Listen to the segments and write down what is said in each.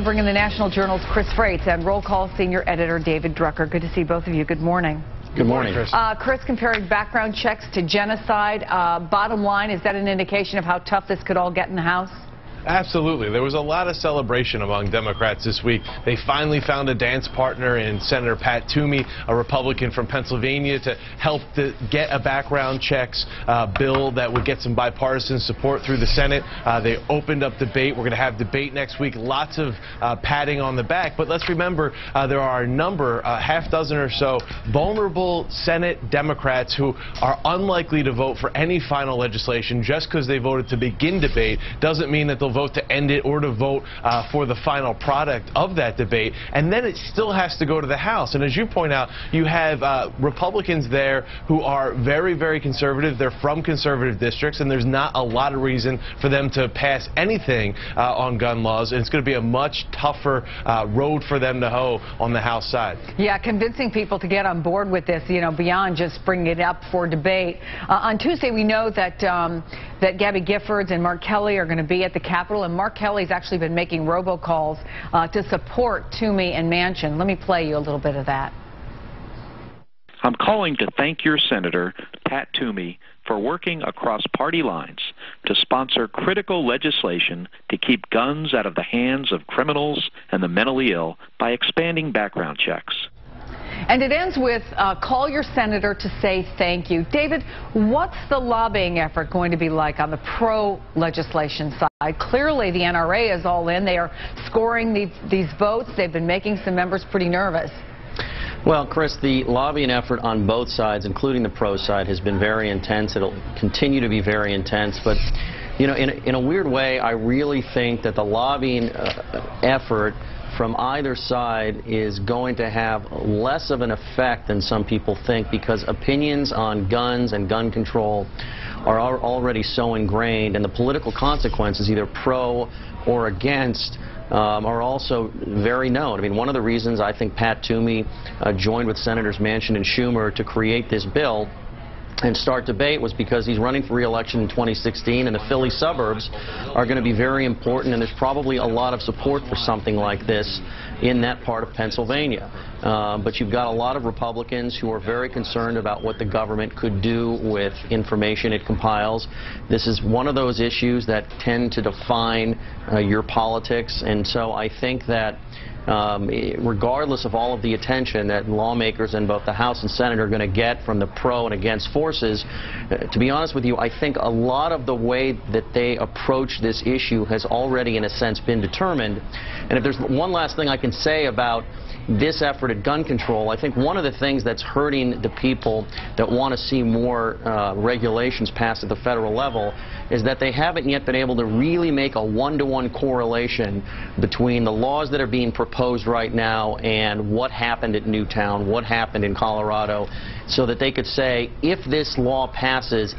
Bring in the National Journal's Chris Freites and Roll Call Senior Editor David Drucker. Good to see both of you. Good morning. Good morning, Chris. Chris, comparing background checks to genocide. Bottom line, is that an indication of how tough this could all get in the House? Absolutely. There was a lot of celebration among Democrats this week. They finally found a dance partner in Senator Pat Toomey, a Republican from Pennsylvania, to help get a background checks bill that would get some bipartisan support through the Senate. They opened up debate. We're going to have debate next week. Lots of patting on the back. But let's remember, there are a number, half dozen or so, vulnerable Senate Democrats who are unlikely to vote for any final legislation. Just because they voted to begin debate doesn't mean that they'll vote to end it or to vote for the final product of that debate. And then it still has to go to the House. And as you point out, you have Republicans there who are very, very conservative. They're from conservative districts, and there's not a lot of reason for them to pass anything on gun laws. And it's going to be a much tougher road for them to hoe on the House side. Yeah, convincing people to get on board with this, you know, beyond just bringing it up for debate. On Tuesday, we know that that Gabby Giffords and Mark Kelly are going to be at the Capitol, and Mark Kelly's actually been making robocalls to support Toomey and Manchin. Let me play you a little bit of that. I'm calling to thank your Senator, Pat Toomey, for working across party lines to sponsor critical legislation to keep guns out of the hands of criminals and the mentally ill by expanding background checks. And it ends with call your senator to say thank you. David, what's the lobbying effort going to be like on the pro-legislation side? Clearly, the NRA is all in. They are scoring these votes. They've been making some members pretty nervous. Well, Chris, the lobbying effort on both sides, including the pro side, has been very intense. It'll continue to be very intense. But, you know, in a weird way, I really think that the lobbying effort from either side is going to have less of an effect than some people think, because opinions on guns and gun control are already so ingrained, and the political consequences, either pro or against, are also very known. I mean, one of the reasons I think Pat Toomey joined with Senators Manchin and Schumer to create this bill and start debate was because he's running for re-election in 2016, and the Philly suburbs are going to be very important, and there's probably a lot of support for something like this in that part of Pennsylvania. But you've got a lot of Republicans who are very concerned about what the government could do with information it compiles. This is one of those issues that tend to define your politics, and so I think that regardless of all of the attention that lawmakers in both the House and Senate are going to get from the pro and against forces, to be honest with you, I think a lot of the way that they approach this issue has already, in a sense, been determined. And if there's one last thing I can say about this effort at gun control, I think one of the things that's hurting the people that want to see more regulations passed at the federal level is that they haven't yet been able to really make a one-to-one correlation between the laws that are being proposed right now and what happened at Newtown, what happened in Colorado, so that they could say, if this law passes,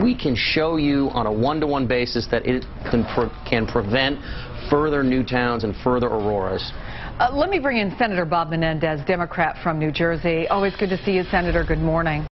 we can show you on a one-to-one basis that it can prevent further Newtowns and further Auroras. Let me bring in Senator Bob Menendez, Democrat from New Jersey. Always good to see you, Senator. Good morning.